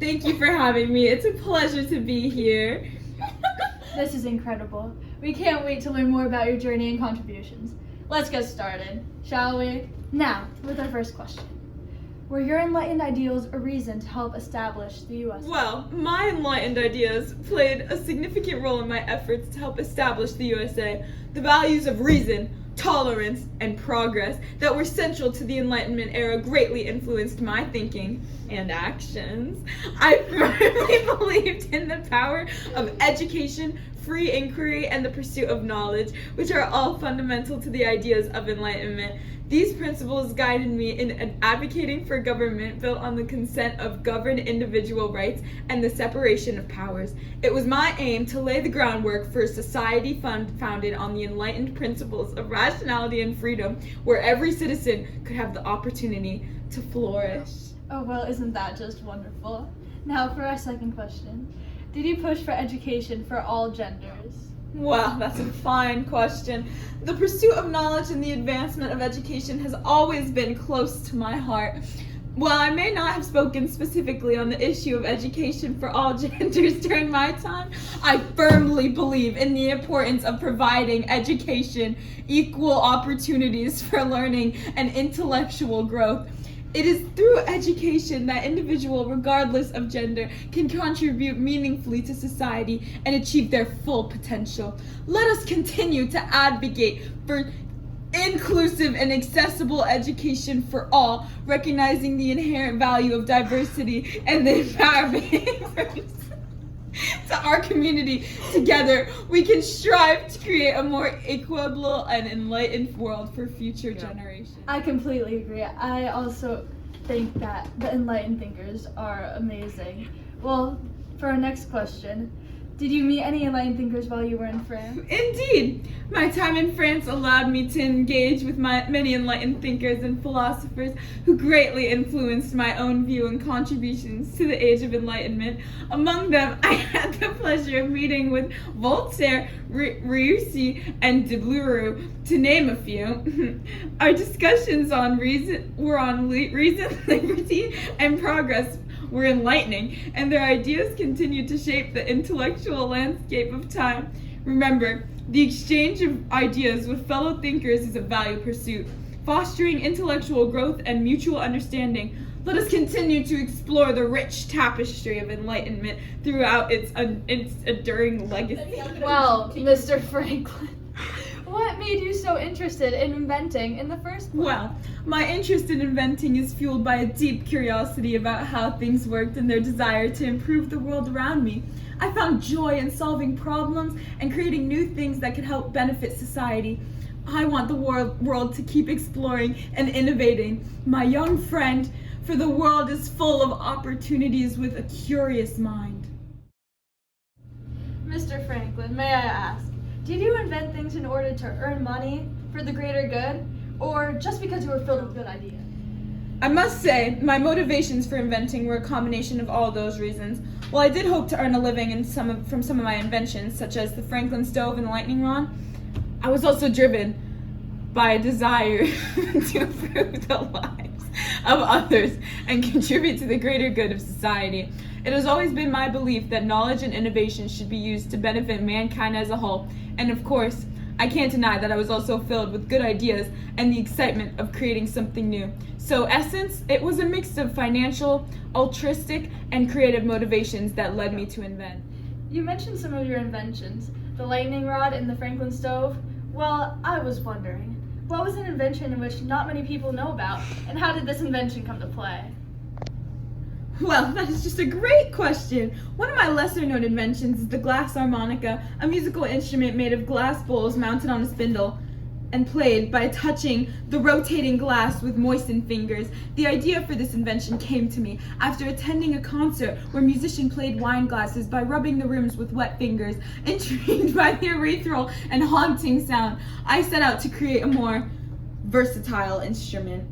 Thank you for having me. It's a pleasure to be here. This is incredible. We can't wait to learn more about your journey and contributions. Let's get started, shall we? Now, with our first question. Were your enlightened ideals a reason to help establish the U.S.? Well, my enlightened ideas played a significant role in my efforts to help establish the USA. The values of reason, tolerance, and progress that were central to the Enlightenment era greatly influenced my thinking and actions. I firmly believed in the power of education, free inquiry, and the pursuit of knowledge, which are all fundamental to the ideas of enlightenment. These principles guided me in advocating for government built on the consent of governed individual rights and the separation of powers. It was my aim to lay the groundwork for a society founded on the enlightened principles of rationality and freedom, where every citizen could have the opportunity to flourish. Oh, well, isn't that just wonderful? Now, for our second question. Did you push for education for all genders? Wow, that's a fine question. The pursuit of knowledge and the advancement of education has always been close to my heart. While I may not have spoken specifically on the issue of education for all genders during my time, I firmly believe in the importance of providing education, equal opportunities for learning, and intellectual growth. It is through education that individuals, regardless of gender, can contribute meaningfully to society and achieve their full potential. Let us continue to advocate for inclusive and accessible education for all, recognizing the inherent value of diversity and the empowerment to our community. Together, we can strive to create a more equitable and enlightened world for future generations. I completely agree. I also think that the enlightened thinkers are amazing. Well, for our next question, did you meet any enlightened thinkers while you were in France? Indeed! My time in France allowed me to engage with many enlightened thinkers and philosophers who greatly influenced my own view and contributions to the age of enlightenment. Among them, I had the pleasure of meeting with Voltaire, Réussi, and de Bleriot, to name a few. Our discussions on reason, liberty, and progress were enlightening, and their ideas continued to shape the intellectual landscape of time. Remember, the exchange of ideas with fellow thinkers is a valued pursuit, fostering intellectual growth and mutual understanding. Let us continue to explore the rich tapestry of enlightenment throughout its enduring legacy. Well, Mr. Franklin, what made you so interested in inventing in the first place? Well, my interest in inventing is fueled by a deep curiosity about how things worked and their desire to improve the world around me. I found joy in solving problems and creating new things that could help benefit society. I want the world to keep exploring and innovating. My young friend, for the world is full of opportunities with a curious mind. Mr. Franklin, may I ask, did you invent things in order to earn money for the greater good, or just because you were filled with good ideas? I must say, my motivations for inventing were a combination of all those reasons. While I did hope to earn a living from some of my inventions, such as the Franklin stove and the lightning rod, I was also driven by a desire to improve the lives of others and contribute to the greater good of society. It has always been my belief that knowledge and innovation should be used to benefit mankind as a whole, and of course, I can't deny that I was also filled with good ideas and the excitement of creating something new. So, essence, it was a mix of financial, altruistic, and creative motivations that led me to invent. You mentioned some of your inventions, the lightning rod and the Franklin stove. Well, I was wondering, what was an invention in which not many people know about, and how did this invention come to play? Well, that is just a great question. One of my lesser-known inventions is the glass harmonica, a musical instrument made of glass bowls mounted on a spindle and played by touching the rotating glass with moistened fingers. The idea for this invention came to me after attending a concert where musicians played wine glasses by rubbing the rims with wet fingers. Intrigued by the ethereal and haunting sound, I set out to create a more versatile instrument.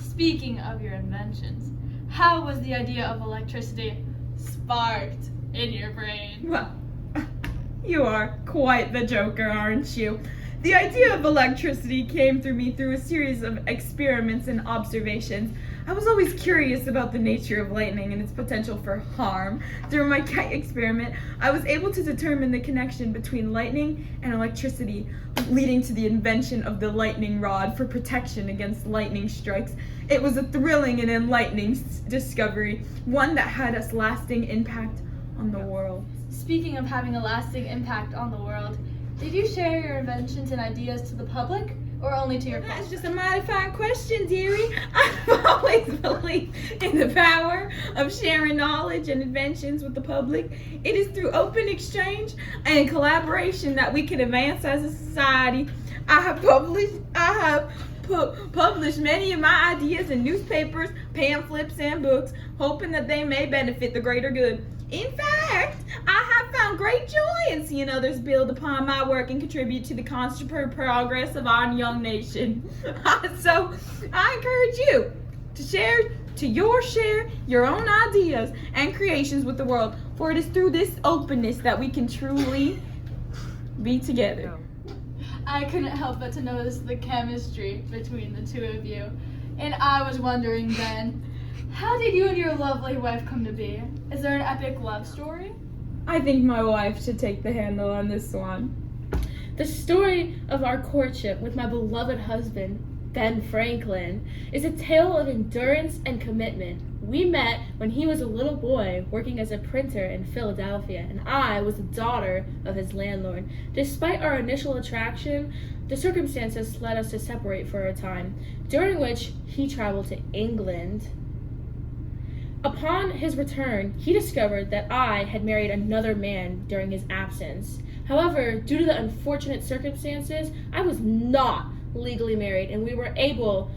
Speaking of your inventions, how was the idea of electricity sparked in your brain? Well, you are quite the joker, aren't you? The idea of electricity came through me through a series of experiments and observations. I was always curious about the nature of lightning and its potential for harm. Through my kite experiment, I was able to determine the connection between lightning and electricity, leading to the invention of the lightning rod for protection against lightning strikes. It was a thrilling and enlightening discovery, one that had a lasting impact on the world. Speaking of having a lasting impact on the world, did you share your inventions and ideas to the public or only to your That's friends? just a mighty fine question, dearie. I've always believed in the power of sharing knowledge and inventions with the public. It is through open exchange and collaboration that we can advance as a society. I have published many of my ideas in newspapers, pamphlets, and books, hoping that they may benefit the greater good. In fact, I have found great joy in seeing others build upon my work and contribute to the constant progress of our young nation. So I encourage you to share your own ideas and creations with the world, for it is through this openness that we can truly be together. I couldn't help but to notice the chemistry between the two of you. And I was wondering then, how did you and your lovely wife come to be? Is there an epic love story? I think my wife should take the handle on this one. The story of our courtship with my beloved husband, Ben Franklin, is a tale of endurance and commitment. We met when he was a little boy working as a printer in Philadelphia, and I was the daughter of his landlord. Despite our initial attraction, the circumstances led us to separate for a time, during which he traveled to England. Upon his return, he discovered that I had married another man during his absence. However, due to the unfortunate circumstances, I was not legally married, and we were able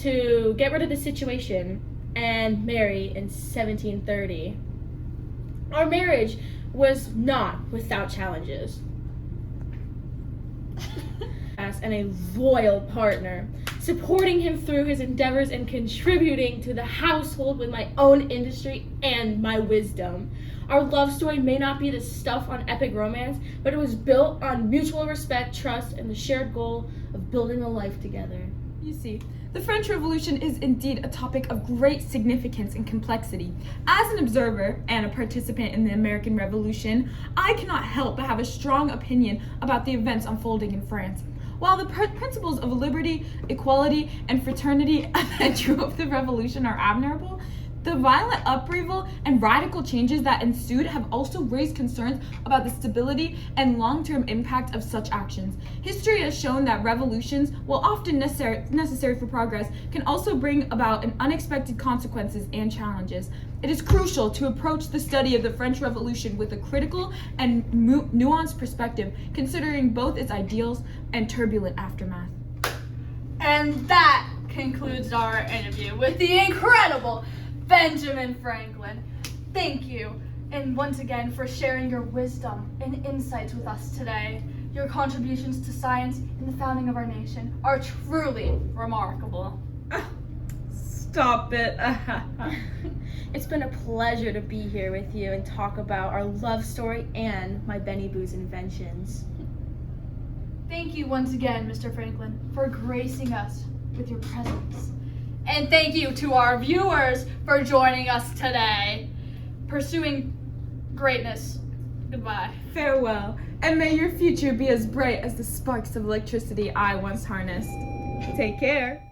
to get rid of the situation and marry in 1730. Our marriage was not without challenges. And a loyal partner, supporting him through his endeavors and contributing to the household with my own industry and my wisdom. Our love story may not be the stuff on epic romance, but it was built on mutual respect, trust, and the shared goal of building a life together. You see, the French Revolution is indeed a topic of great significance and complexity. As an observer and a participant in the American Revolution, I cannot help but have a strong opinion about the events unfolding in France. While the principles of liberty, equality, and fraternity that drove the revolution are admirable, the violent upheaval and radical changes that ensued have also raised concerns about the stability and long-term impact of such actions. History has shown that revolutions, while often necessary for progress, can also bring about an unexpected consequences and challenges. It is crucial to approach the study of the French Revolution with a critical and nuanced perspective, considering both its ideals and turbulent aftermath. And that concludes our interview with the incredible Benjamin Franklin. Thank you, and once again, for sharing your wisdom and insights with us today. Your contributions to science and the founding of our nation are truly remarkable. Stop it. It's been a pleasure to be here with you and talk about our love story and my Benny Boo's inventions. Thank you once again, Mr. Franklin, for gracing us with your presence. And thank you to our viewers for joining us today. Pursuing greatness. Goodbye. Farewell, and may your future be as bright as the sparks of electricity I once harnessed. Take care.